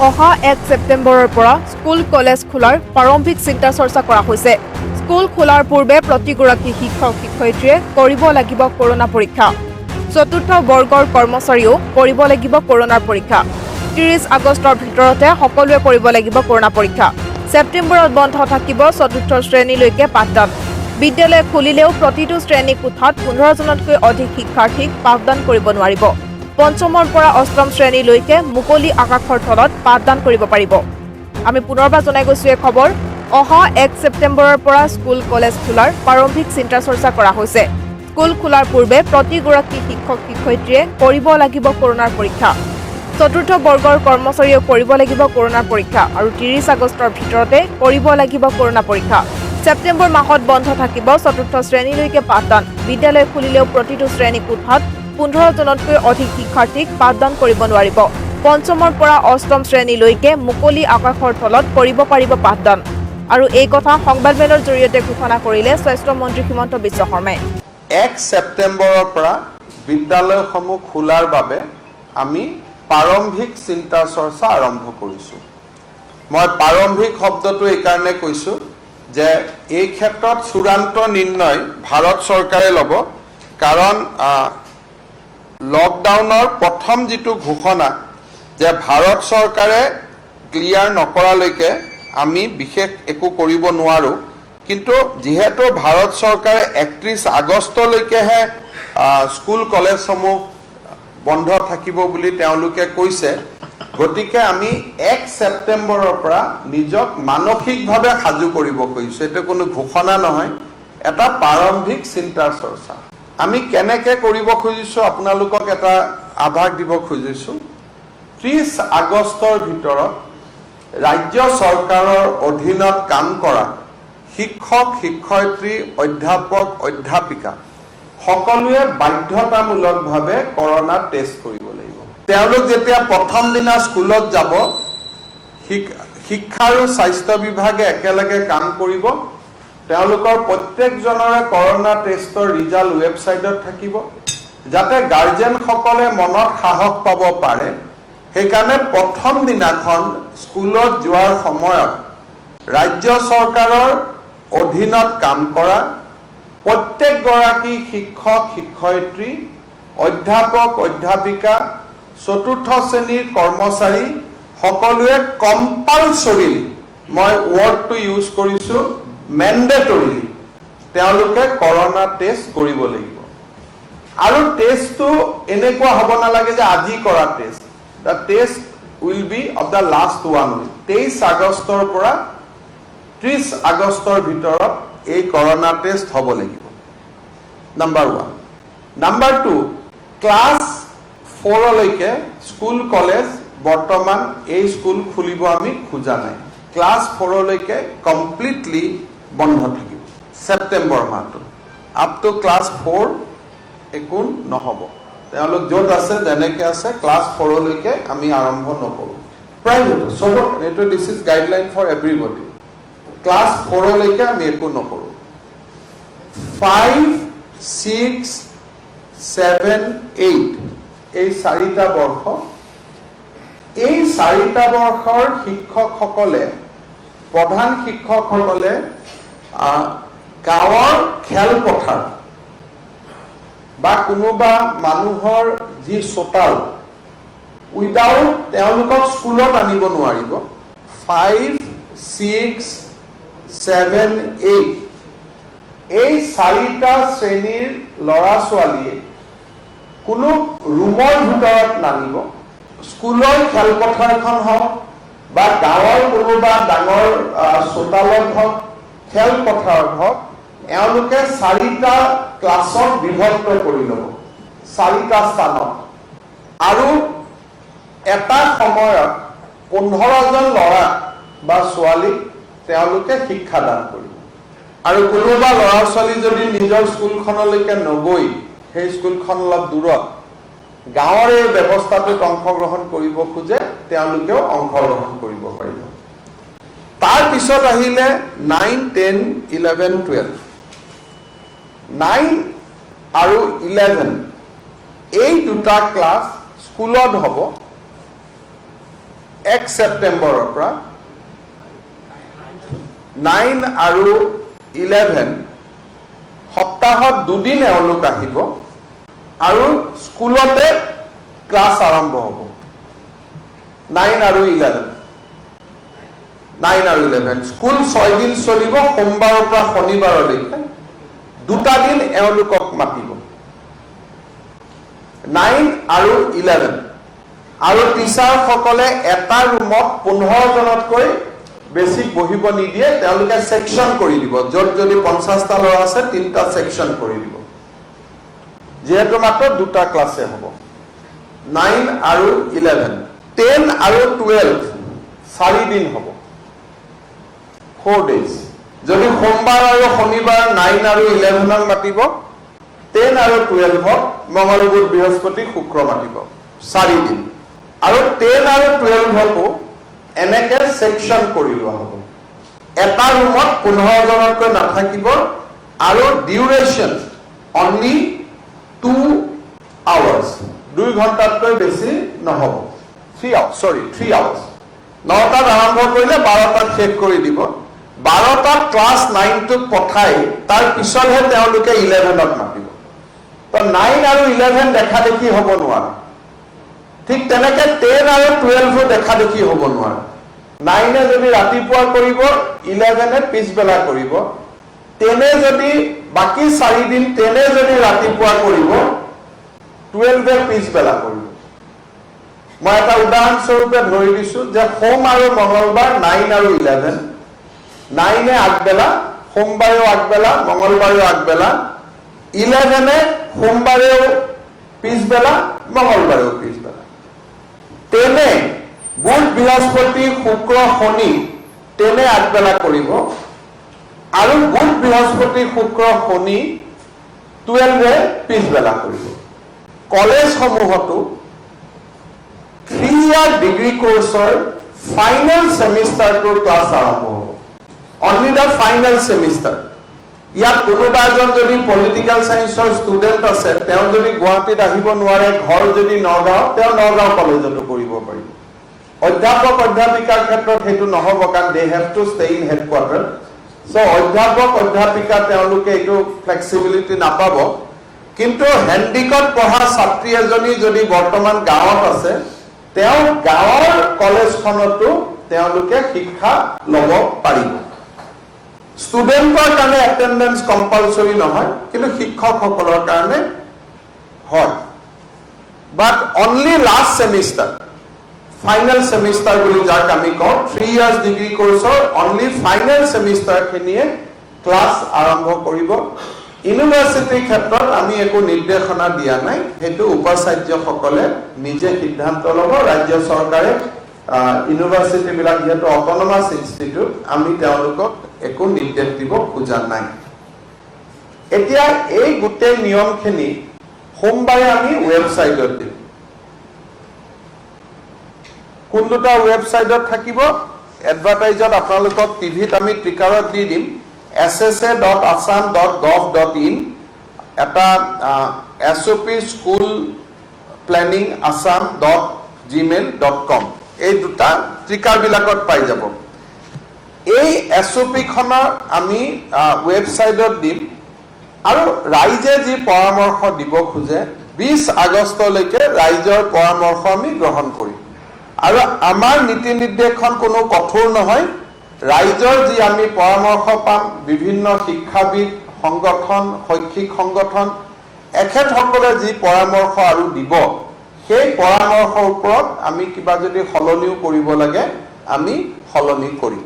অহা 1 ছেপ্টেম্বৰৰ পৰা স্কুল কলেজ খোলাৰ প্ৰাৰম্ভিক চিন্তা চৰ্চা কৰা হৈছে। স্কুল খোলাৰ পূৰ্বে প্ৰতিগৰাকী শিক্ষক শিক্ষয়িত্ৰীয়ে কৰিব লাগিব কৰোনা পৰীক্ষা। চতুৰ্থ বৰ্গৰ কৰ্মচাৰীও কৰিব লাগিব কৰোনাৰ পৰীক্ষা। 30 আগষ্টৰ ভিতৰতে সকলোৱে কৰিব লাগিব কৰোনা পৰীক্ষা। ছেপ্টেম্বৰত বন্ধ থাকিব চতুৰ্থ শ্ৰেণীলৈকে পাঠদান। বিদ্যালয় খুলিলেও প্ৰতিটো শ্ৰেণী কোঠাত 15 জনতকৈ অধিক শিক্ষাৰ্থীক পাঠদান কৰিব নোৱাৰিব। পঞ্চমৰ পৰা অষ্টম শ্ৰেণীলৈকে মুকলি আকাশৰ তলত পাঠদান কৰিব পাৰিব। আমি পুনৰবাৰ জনাই গৈছো এই খবৰ। অহা 1 ছেপ্টেম্বৰৰ পৰা স্কুল কলেজ খোলাৰ প্ৰাৰম্ভিক চিন্তা চৰ্চা কৰা হৈছে। স্কুল খোলাৰ পূৰ্বে প্ৰতিগৰাকী শিক্ষক শিক্ষয়িত্ৰীয়ে কৰিব লাগিব কৰোনাৰ পৰীক্ষা। চতুৰ্থ বৰ্গৰ কৰ্মচাৰীয়েও কৰিব লাগিব কৰোনাৰ পৰীক্ষা আৰু 30 আগষ্টৰ ভিতৰতে কৰিব লাগিব কৰোনা পৰীক্ষা। ছেপ্টেম্বৰ মাহত বন্ধ থাকিব চতুৰ্থ শ্ৰেণীলৈকে পাঠদান। বিদ্যালয় খুলিলেও প্ৰতিটো শ্ৰেণী কোঠাত 15 জনতকৈ অধিক শিক্ষাৰ্থীক পাঠদান কৰিব নোৱাৰিব। পঞ্চমৰ পৰা অষ্টম শ্ৰেণীলৈকে মুকলি আকাশৰ তলত কৰিব পাৰিব পাঠদান। আৰু এই কথা সংবাদমেলৰ জৰিয়তে ঘোষণা কৰিলে স্বাস্থ্য মন্ত্ৰী হিমন্ত বিশ্ব শৰ্মাই। 1 ছেপ্টেম্বৰৰ পৰা বিদ্যালয়সমূহ খোলাৰ বাবে আমি প্ৰাৰম্ভিক চিন্তা চৰ্চা আৰম্ভ কৰিছোঁ। মই প্ৰাৰম্ভিক শব্দটো এইকাৰণে কৈছোঁ যে এই ক্ষেত্ৰত চূড়ান্ত নিৰ্ণয় ভাৰত চৰকাৰে ল'ব। কাৰণ লকডাউনৰ প্ৰথম যিটো ঘোষণা যে ভাৰত চৰকাৰে ক্লিয়াৰ নকৰালৈকে আমি বিশেষ একো কৰিব নোৱাৰোঁ, কিন্তু যিহেতু ভাৰত চৰকাৰে 31 আগষ্টলৈকেহে স্কুল কলেজসমূহ বন্ধ থাকিব বুলি তেওঁলোকে কৈছে, গতিকে আমি 1 ছেপ্টেম্বৰৰ পৰা নিজক মানসিকভাৱে সাজু কৰিব খুজিছোঁ। এইটো কোনো ঘোষণা নহয়, এটা প্ৰাৰম্ভিক চিন্তা চৰ্চা। আমি কেনেকৈ কৰিব খুজিছোঁ আপোনালোকক এটা আভাস দিব খুজিছোঁ। 30 আগষ্টৰ ভিতৰত ৰাজ্য চৰকাৰৰ অধীনত কাম কৰা শিক্ষক শিক্ষয়িত্ৰী অধ্যাপক অধ্যাপিকা সকলোৱে বাধ্যতামূলকভাৱে কৰোনা টেষ্ট কৰিব লাগিব। তেওঁলোক যেতিয়া প্ৰথম দিনা স্কুলত যাব, শিক্ষা আৰু স্বাস্থ্য বিভাগে একেলগে কাম কৰিব। তেওঁলোকৰ প্ৰত্যেকজনৰে কৰোনা টেষ্টৰ ৰিজাল্ট ৱেবছাইটত থাকিব, যাতে গাৰ্জেনসকলে মনত সাহস পাব পাৰে। সেইকাৰণে প্ৰথম দিনাখন স্কুলত যোৱাৰ সময়ত ৰাজ্য চৰকাৰৰ অধীনত কাম কৰা প্ৰত্যেকগৰাকী শিক্ষক শিক্ষয়িত্ৰী অধ্যাপক অধ্যাপিকা চতুৰ্থ শ্ৰেণীৰ কৰ্মচাৰী সকলোৱে কম্পালচৰি, মই ৱৰ্ডটো ইউজ কৰিছোঁ, মেণ্ডেটৰিলি তেওঁলোকে কৰোনা টেষ্ট কৰিব লাগিব। আৰু টেষ্টটো এনেকুৱা হ'ব নালাগে যে আজি কৰা test. The test will be of the last one week. 23 আগষ্টৰ পৰা 30 আগষ্টৰ ভিতৰত এই কৰোনা টেষ্ট হ'ব লাগিব। নাম্বাৰ 1। নাম্বাৰ 2, ক্লাছ 4লৈকে স্কুল কলেজ বৰ্তমান এই স্কুল খুলিব আমি খোজা নাই। ক্লাছ 4লৈকে কমপ্লিটলি বন্ধ থাকিব ছেপ্টেম্বৰ মাহটো। আপ টু ক্লাছ 4 একো নহ'ব। তেওঁলোক য'ত আছে যেনেকৈ আছে ক্লাছ 4লৈকে আমি আৰম্ভ নকৰোঁ। প্ৰাইভেট চব এইটো this is guideline for everybody. Class 4লৈকে আমি একো নকৰোঁ। 5, 6, 7, 8 এই 4টা বৰ্ষ, এই 4টা বৰ্ষৰ শিক্ষকসকলে, প্ৰধান শিক্ষকসকলে গাঁৱৰ খেলপথাৰ বা কোনোবা মানুহৰ যি চোতাল উইদাউট তেওঁলোকক স্কুলত আনিব নোৱাৰিব। 5, 6, 7, 8 এই 4টা শ্ৰেণীৰ ল'ৰা ছোৱালীয়ে কোনো ৰুমৰ ভিতৰত নানিব। স্কুলৰ খেলপথাৰখন হওক বা গাঁৱৰ কোনোবা ডাঙৰ চোতালত হওক, খেলপথাৰত হওক, এওঁলোকে 4টা ক্লাছত বিভক্ত কৰি ল'ব, 4টা স্থানত। আৰু এটা সময়ত 15জন ল'ৰা বা ছোৱালীক তেওঁলোকে শিক্ষাদান কৰিব। আৰু কোনোবা ল'ৰা ছোৱালী যদি নিজৰ স্কুলখনলৈকে নগৈ, সেই স্কুলখন অলপ দূৰত, গাঁৱৰ এই ব্যৱস্থাটোত অংশগ্ৰহণ কৰিব খোজে, তেওঁলোকেও অংশগ্ৰহণ কৰিব পাৰিব। তাৰপিছত আহিলে 9, 10, 11, 12। 9 আৰু 11 এই দুটা ক্লাছ স্কুলত হ'ব। 1 ছেপ্টেম্বৰৰ পৰা 9 আৰু 11 সপ্তাহত 2 দিন এওঁলোক আহিব আৰু স্কুলতে ক্লাছ আৰম্ভ হ'ব 9 আৰু 11 স্কুল 6 দিন চলিব সোমবাৰৰ পৰা শনিবাৰলৈকে 2টা দিন এওঁলোকক মাতিব 9 আৰু 11 আৰু টিচাৰ সকলে এটা ৰুমত 15 জনতকৈ বেছি বহিব নিদিয়ে তেওঁলোকে সেকশন কৰি দিব যত যদি 50টা ল'ৰা আছে 3টা সেকশন কৰি দিব যেহেতু মাত্ৰ 2টা ক্লাছে হ'ব 9 আৰু 11 10 আৰু 12 4 দিন হ'ব 4 days যদি সোমবাৰ আৰু শনিবাৰ 9 আৰু 11ক মাতিব 10 আৰু 12ক মঙ্গল বুধ বৃহস্পতি শুক্ৰ মাতিব 4 দিন আৰু 10 আৰু 12কো এনেকে সেকশন কৰি লোৱা হ'ব এটা ৰুমত 15 জনতকৈ নাথাকিব আৰু ডিউৰেচন অনলি 2 hours 2 ঘণ্টাতকৈ বেছি নহব 3 hours 9টাত আৰম্ভ কৰিলে 12টাত শেষ কৰি দিব 12টাত ক্লাছ 9টোক পঠাই তাৰ পিছতহে তেওঁলোকে 11ক মাতিব তো 9 আৰু 11 দেখা দেখি হ'ব নোৱাৰে ঠিক তেনেকে 10 আৰু 12 দেখা দেখি হ'ব নোৱাৰে 9 যদি ৰাতিপুৱা কৰিব 11 পিছবেলা কৰিব 10 যদি বাকি 4 দিন 10 যদি ৰাতিপুৱা কৰিব 12 পিছবেলা কৰিব মই এটা উদাহৰণ স্বৰূপে ধৰি দিছো যে সোম আৰু মঙ্গলবাৰ 9 আৰু 11 9 আগবেলা সোমবাৰেও আগবেলা মঙ্গলবাৰেও আগবেলা 11 সোমবাৰেও পিছবেলা মঙ্গলবাৰেও পিছবেলা 10 বুধ বৃহস্পতি শুক্ৰ শনি 10 আগবেলা কৰিব আৰু বুধ বৃহস্পতি শুক্ৰ শনি 12 পিছবেলা কৰিব কলেজ সমূহতো 3-year ডিগ্ৰী কোৰ্সৰ ফাইনেল সেমিস্টাৰটোৰ ক্লাছ আৰম্ভ হ'ব অনলি দা ফাইনেল সেমিস্টাৰ ইয়াত কোনোবা এজন যদি পলিটিক্যাল সায়েন্সৰ ষ্টুডেন্ট আছে তেওঁ যদি গুৱাহাটীত আহিব নোৱাৰে ঘৰ যদি নগাঁও তেওঁ নগাঁও কলেজতো কৰিব পাৰিব অধ্যাপক অধ্যাপিকাৰ ক্ষেত্ৰত হেতু নহব কাৰণ they have to stay in headquarter so অধ্যাপক অধ্যাপিকা তেওঁলোকে এইটো ফ্লেক্সিবিলিটি নাপাব কিন্তু হেণ্ডিকত পঢ়া ছাত্ৰী এজনী যদি বৰ্তমান গাঁৱত আছে তেওঁ গাঁৱৰ কলেজখনতো তেওঁলোকে শিক্ষা ল'ব পাৰিব ষ্টুডেন্টৰ কাৰণে এটেন্ডেন্স কম্পালসৰি নহয় কিন্তু শিক্ষকসকলৰ কাৰণে হয় বাট অনলি লাষ্ট সেমিস্টাৰ ফাইনেল সেমিস্টাৰ বুলি যাক আমি কওঁ 3 years ডিগ্ৰী কোৰ্সৰ অনলি ফাইনেল সেমিস্টাৰ খিনিয়ে ক্লাছ আৰম্ভ কৰিব ইউনিভাৰ্সিটিৰ ক্ষেত্ৰত আমি একো নিৰ্দেশনা দিয়া নাই হেতু উপাচাৰ্যসকলে নিজে সিদ্ধান্ত ল'ব ৰাজ্য চৰকাৰে ইউনিভাৰ্সিটি বিলাক যেটো অটোনমাস ইনষ্টিটিউট আমি তেওঁলোকক একো নিৰ্দেশ দিব খোজা নাই এতিয়া এই গোটেই নিয়মখিনি সোমবাৰে আমি ৱেবসাইটত দিম কোন দুটা ৱেবসাইটত থাকিব এডভাৰটাইজত আপোনালোকক টিভিত আমি ট্ৰিকাৰত দি দিম ssa.assam.gov.in এটা SOP স্কুল প্ল্যানিং assam.gmail.com এই দুটা ট্ৰিকাৰ বিলাকত পাই যাব এই SOP খনৰ আমি ৱেবসাইটত দিম আৰু ৰাইজে যি পৰামৰ্শ দিব খোজে 20 আগষ্টলৈকে ৰাইজৰ পৰামৰ্শ আমি গ্ৰহণ কৰিম আৰু আমাৰ নীতি নিৰ্দেশন কোনো কঠোৰ নহয় ৰাইজৰ যি আমি পৰামৰ্শ পাম বিভিন্ন শিক্ষাবিদ সংগঠন শৈক্ষিক সংগঠন এখেতসকলে যি পৰামৰ্শ আৰু দিব সেই পৰামৰ্শৰ ওপৰত আমি কিবা যদি সলনিও কৰিব লাগে আমি সলনি কৰিম